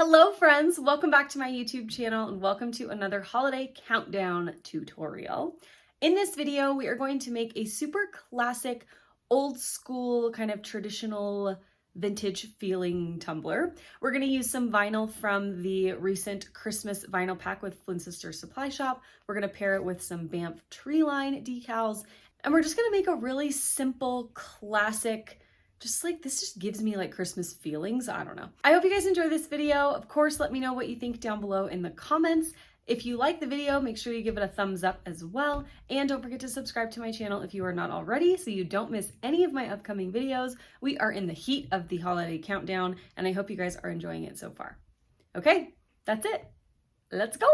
Hello friends, welcome back to my YouTube channel and welcome to another holiday countdown tutorial. In this video, we are going to make a super classic, old school, kind of traditional vintage feeling tumbler. We're going to use some vinyl from the recent Christmas vinyl pack with Flynn Sisters Supply Shop. We're going to pair it with some BAMF tree line decals, and we're just going to make a really simple, classic, this just gives me like Christmas feelings. I don't know. I hope you guys enjoy this video. Of course, let me know what you think down below in the comments. If you like the video, make sure you give it a thumbs up as well. And don't forget to subscribe to my channel if you are not already so you don't miss any of my upcoming videos. We are in the heat of the holiday countdown and I hope you guys are enjoying it so far. Okay, that's it. Let's go.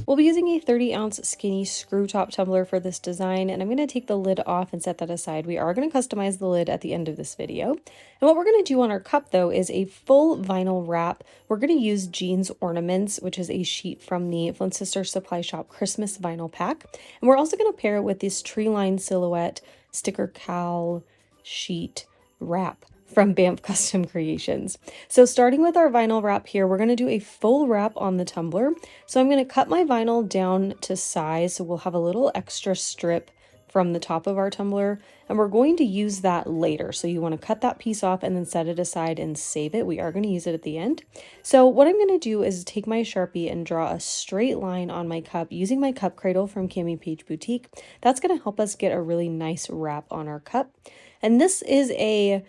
We'll be using a 30-ounce skinny screw top tumbler for this design, and I'm going to take the lid off and set that aside. We are going to customize the lid at the end of this video. And what we're going to do on our cup, though, is a full vinyl wrap. We're going to use Jean's Ornaments, which is a sheet from the Flynn Sisters Supply Shop Christmas vinyl pack. And we're also going to pair it with this tree line silhouette sticker cal sheet wrap from BAMF Custom Creations. So starting with our vinyl wrap here, we're going to do a full wrap on the tumbler. So I'm going to cut my vinyl down to size, so we'll have a little extra strip from the top of our tumbler, and we're going to use that later. So you want to cut that piece off and then set it aside and save it. We are going to use it at the end. So what I'm going to do is take my Sharpie and draw a straight line on my cup using my cup cradle from CamiPaige Boutique. That's going to help us get a really nice wrap on our cup. And this is a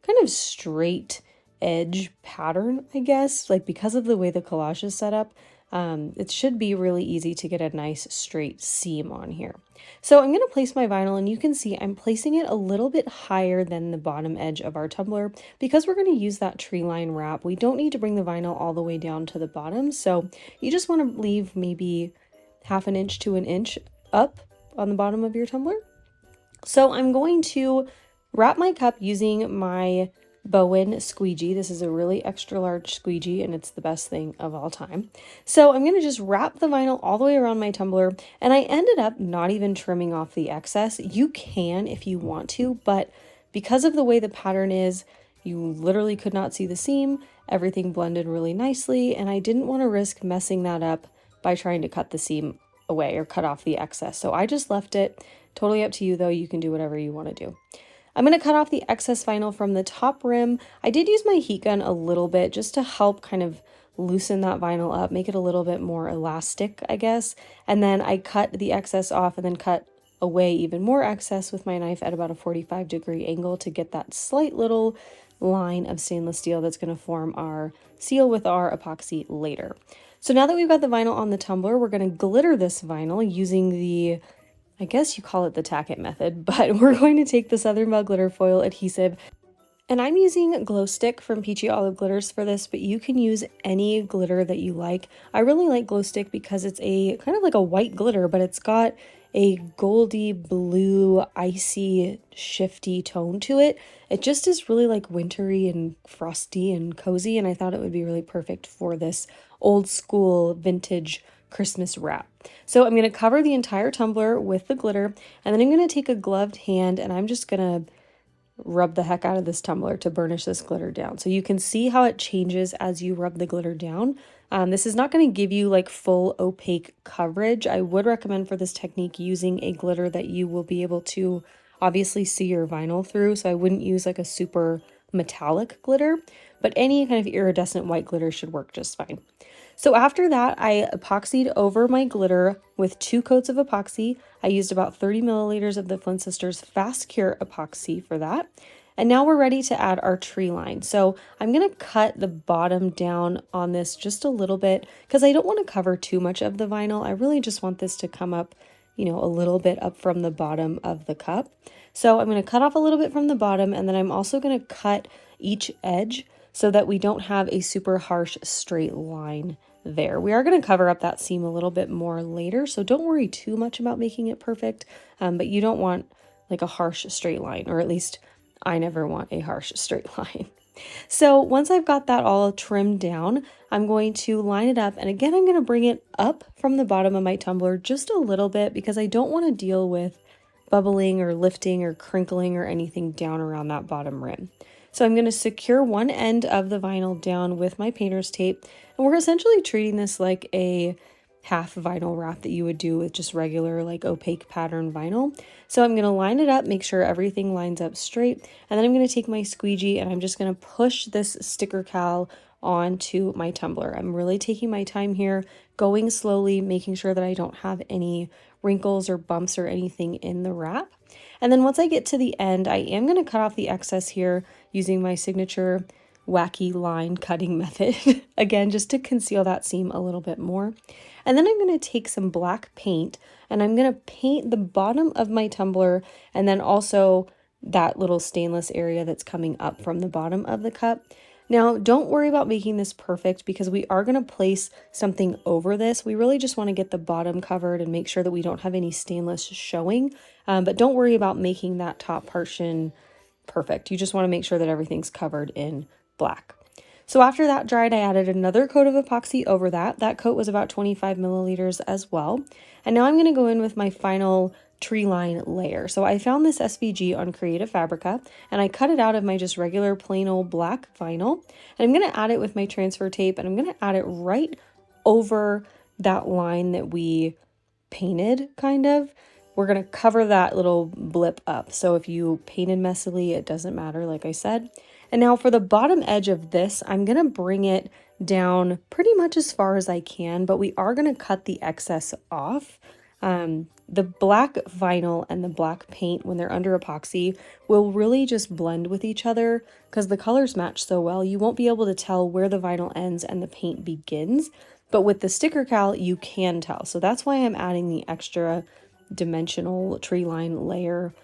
kind of straight edge pattern, I guess, like because of the way the collage is set up. It should be really easy to get a nice straight seam on here. So I'm going to place my vinyl, and you can see I'm placing it a little bit higher than the bottom edge of our tumbler because we're going to use that tree line wrap. We don't need to bring the vinyl all the way down to the bottom, so you just want to leave maybe half an inch to an inch up on the bottom of your tumbler. So I'm going to wrap my cup using my Bowen squeegee. This is a really extra large squeegee and it's the best thing of all time. So I'm going to just wrap the vinyl all the way around my tumbler, and I ended up not even trimming off the excess. You can if you want to, but because of the way the pattern is, you literally could not see the seam. Everything blended really nicely, and I didn't want to risk messing that up by trying to cut the seam away or cut off the excess. So I just left it. Totally up to you though. You can do whatever you want to do. I'm going to cut off the excess vinyl from the top rim. I did use my heat gun a little bit just to help kind of loosen that vinyl up, make it a little bit more elastic, I guess. And then I cut the excess off and then cut away even more excess with my knife at about a 45-degree angle to get that slight little line of stainless steel that's going to form our seal with our epoxy later. So now that we've got the vinyl on the tumbler, we're going to glitter this vinyl using the, I guess you call it the tack it method, but we're going to take the Southern Belle glitter foil adhesive, and I'm using Glowstick from Peachy Olive Glitters for this, but you can use any glitter that you like. I really like Glowstick because it's a kind of like a white glitter, but it's got a goldy blue, icy, shifty tone to it. It just is really like wintry and frosty and cozy, and I thought it would be really perfect for this old school vintage Christmas wrap. So I'm going to cover the entire tumbler with the glitter, and then I'm going to take a gloved hand and I'm just going to rub the heck out of this tumbler to burnish this glitter down. So you can see how it changes as you rub the glitter down. This is not going to give you like full opaque coverage. I would recommend for this technique using a glitter that you will be able to obviously see your vinyl through. So I wouldn't use like a super metallic glitter, but any kind of iridescent white glitter should work just fine. So after that, I epoxied over my glitter with 2 coats of epoxy. I used about 30 milliliters of the Flynn Sisters Fast Cure epoxy for that. And now we're ready to add our tree line. So I'm going to cut the bottom down on this just a little bit because I don't want to cover too much of the vinyl. I really just want this to come up, you know, a little bit up from the bottom of the cup. So I'm going to cut off a little bit from the bottom, and then I'm also going to cut each edge so that we don't have a super harsh straight line there. We are going to cover up that seam a little bit more later, so don't worry too much about making it perfect, but you don't want like a harsh straight line, or at least I never want a harsh straight line. So once I've got that all trimmed down, I'm going to line it up. And again, I'm going to bring it up from the bottom of my tumbler just a little bit because I don't want to deal with bubbling or lifting or crinkling or anything down around that bottom rim. So I'm going to secure one end of the vinyl down with my painter's tape. And we're essentially treating this like a half vinyl wrap that you would do with just regular like opaque pattern vinyl. So I'm going to line it up, make sure everything lines up straight, and then I'm going to take my squeegee and I'm just going to push this sticker cal onto my tumbler. I'm really taking my time here, going slowly, making sure that I don't have any wrinkles or bumps or anything in the wrap. And then once I get to the end, I am going to cut off the excess here using my signature wacky line cutting method, again, just to conceal that seam a little bit more. And then I'm going to take some black paint and I'm going to paint the bottom of my tumbler and then also that little stainless area that's coming up from the bottom of the cup. Now, don't worry about making this perfect because we are going to place something over this. We really just want to get the bottom covered and make sure that we don't have any stainless showing. But don't worry about making that top portion perfect. You just want to make sure that everything's covered in black. So after that dried, I added another coat of epoxy over that. That coat was about 25 milliliters as well. And now I'm going to go in with my final tree line layer. So I found this SVG on Creative Fabrica and I cut it out of my just regular plain old black vinyl. And I'm going to add it with my transfer tape and I'm going to add it right over that line that we painted kind of. We're going to cover that little blip up. So if you painted messily, it doesn't matter, like I said. And now for the bottom edge of this, I'm going to bring it down pretty much as far as I can, but we are going to cut the excess off. The black vinyl and the black paint, when they're under epoxy, will really just blend with each other because the colors match so well. You won't be able to tell where the vinyl ends and the paint begins, but with the sticker cal, you can tell. So that's why I'm adding the extra dimensional tree line layer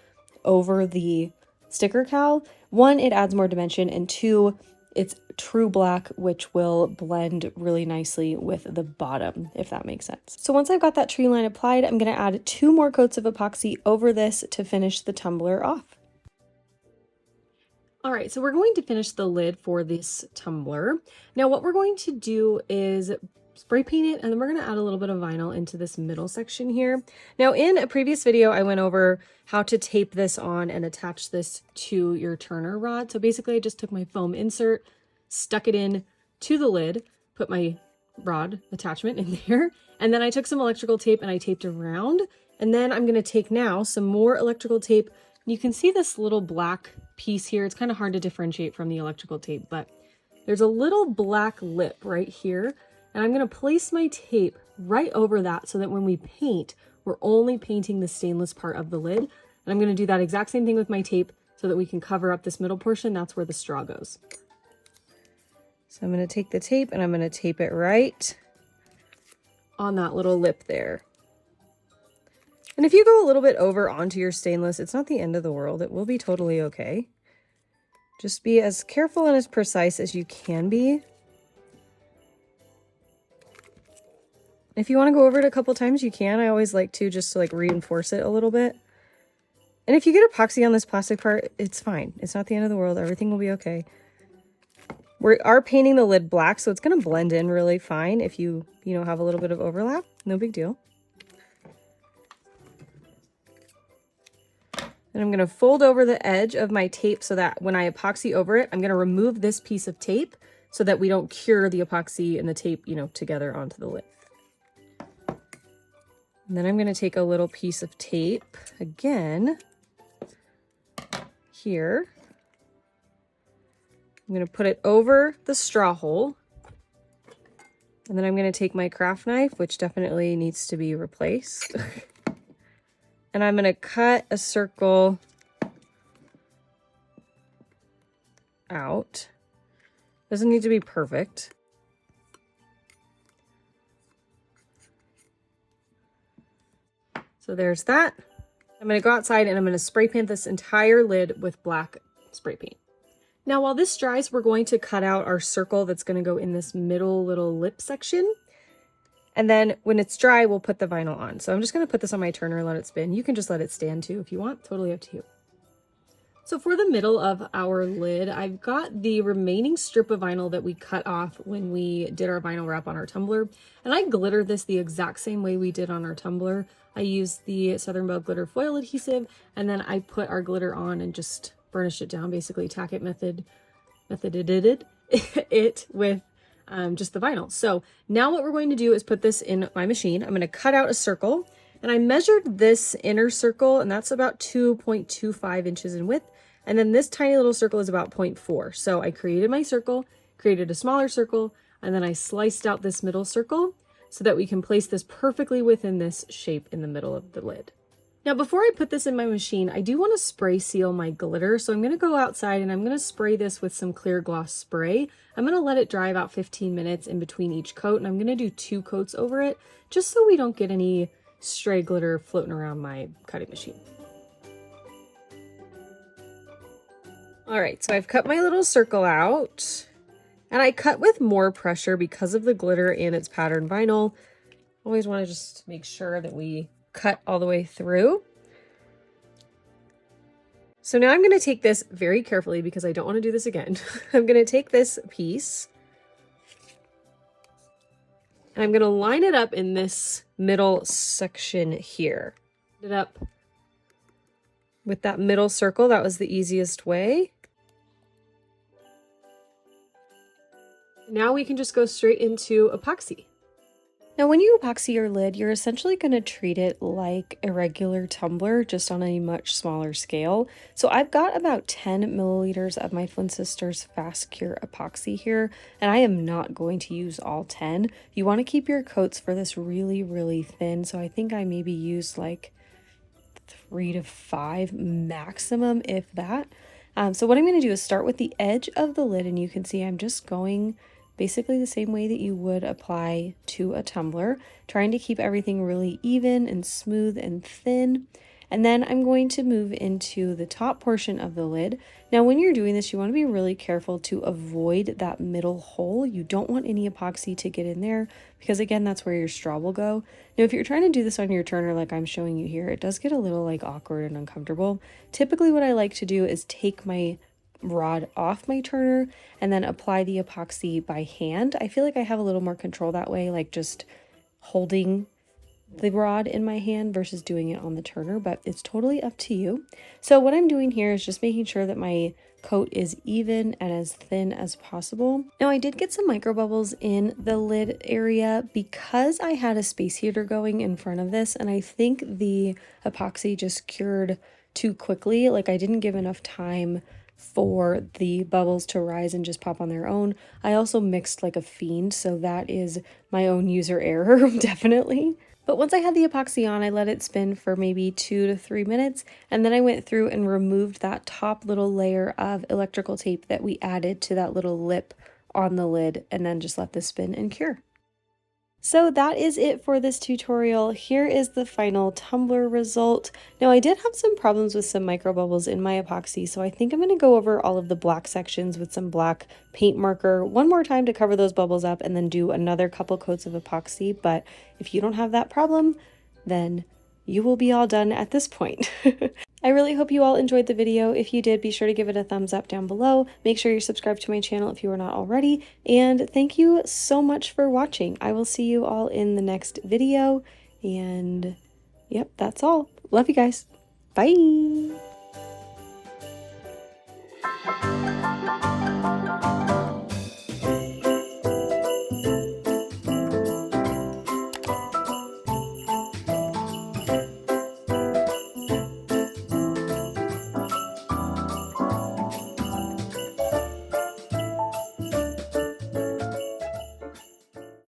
over the sticker cal. One, it adds more dimension, and two, it's true black, which will blend really nicely with the bottom, if that makes sense. So once I've got that tree line applied, I'm going to add 2 more coats of epoxy over this to finish the tumbler off. All right, so we're going to finish the lid for this tumbler. Now what we're going to do is spray paint it, and then we're going to add a little bit of vinyl into this middle section here. Now in a previous video, I went over how to tape this on and attach this to your turner rod. So basically I just took my foam insert, stuck it in to the lid, put my rod attachment in there, and then I took some electrical tape and I taped around. And then I'm going to take now some more electrical tape. You can see this little black piece here. It's kind of hard to differentiate from the electrical tape, but there's a little black lip right here. And I'm going to place my tape right over that so that when we paint, we're only painting the stainless part of the lid. And I'm going to do that exact same thing with my tape so that we can cover up this middle portion. That's where the straw goes. So I'm going to take the tape and I'm going to tape it right on that little lip there. And if you go a little bit over onto your stainless, it's not the end of the world. It will be totally okay. Just be as careful and as precise as you can be. If you want to go over it a couple times, you can. I always like to just to like reinforce it a little bit. And if you get epoxy on this plastic part, it's fine. It's not the end of the world. Everything will be okay. We are painting the lid black, so it's going to blend in really fine if you have a little bit of overlap. No big deal. And I'm going to fold over the edge of my tape so that when I epoxy over it, I'm going to remove this piece of tape so that we don't cure the epoxy and the tape, together onto the lid. And then I'm going to take a little piece of tape again here. I'm going to put it over the straw hole. And then I'm going to take my craft knife, which definitely needs to be replaced. And I'm going to cut a circle out. Doesn't need to be perfect. So there's that. I'm going to go outside and I'm going to spray paint this entire lid with black spray paint. Now while this dries, we're going to cut out our circle that's going to go in this middle little lip section. And then when it's dry, we'll put the vinyl on. So I'm just going to put this on my turner and let it spin. You can just let it stand too if you want. Totally up to you. So for the middle of our lid, I've got the remaining strip of vinyl that we cut off when we did our vinyl wrap on our tumbler. And I glittered this the exact same way we did on our tumbler. I used the Southern Belle glitter foil adhesive, and then I put our glitter on and just burnished it down, basically tack it methoded it with just the vinyl. So now what we're going to do is put this in my machine. I'm going to cut out a circle, and I measured this inner circle, and that's about 2.25 inches in width. And then this tiny little circle is about 0.4. So I created my circle, created a smaller circle, and then I sliced out this middle circle so that we can place this perfectly within this shape in the middle of the lid. Now, before I put this in my machine, I do want to spray seal my glitter. So I'm going to go outside and I'm going to spray this with some clear gloss spray. I'm going to let it dry about 15 minutes in between each coat, and I'm going to do 2 coats over it just so we don't get any stray glitter floating around my cutting machine. All right, so I've cut my little circle out, and I cut with more pressure because of the glitter and its patterned vinyl. Always want to just make sure that we cut all the way through. So now I'm going to take this very carefully because I don't want to do this again. I'm going to take this piece and I'm going to line it up in this middle section here. Line it up with that middle circle. That was the easiest way. Now we can just go straight into epoxy. Now when you epoxy your lid, you're essentially going to treat it like a regular tumbler, just on a much smaller scale. So I've got about 10 milliliters of my Flynn Sisters Fast Cure epoxy here, and I am not going to use all 10. You want to keep your coats for this really, really thin. So I think I maybe used like 3 to 5 maximum, if that. So what I'm going to do is start with the edge of the lid, and you can see I'm just going basically the same way that you would apply to a tumbler, trying to keep everything really even and smooth and thin. And then I'm going to move into the top portion of the lid. Now, when you're doing this, you want to be really careful to avoid that middle hole. You don't want any epoxy to get in there because, again, that's where your straw will go. Now, if you're trying to do this on your turner like I'm showing you here, it does get a little like awkward and uncomfortable. Typically, what I like to do is take my rod off my turner and then apply the epoxy by hand. I feel like I have a little more control that way, like just holding the rod in my hand versus doing it on the turner, but it's totally up to you. So what I'm doing here is just making sure that my coat is even and as thin as possible. Now I did get some micro bubbles in the lid area because I had a space heater going in front of this, and I think the epoxy just cured too quickly. Like I didn't give enough time for the bubbles to rise and just pop on their own. I also mixed like a fiend, so that is my own user error, definitely. But once I had the epoxy on, I let it spin for maybe 2 to 3 minutes, and then I went through and removed that top little layer of electrical tape that we added to that little lip on the lid, and then just let this spin and cure. So that is it for this tutorial. Here is the final tumbler result. Now I did have some problems with some micro bubbles in my epoxy, so I think I'm going to go over all of the black sections with some black paint marker one more time to cover those bubbles up, and then do another couple coats of epoxy. But if you don't have that problem, then you will be all done at this point. I really hope you all enjoyed the video. If you did, be sure to give it a thumbs up down below. Make sure you're subscribed to my channel if you are not already. And thank you so much for watching. I will see you all in the next video. And yep, that's all. Love you guys. Bye.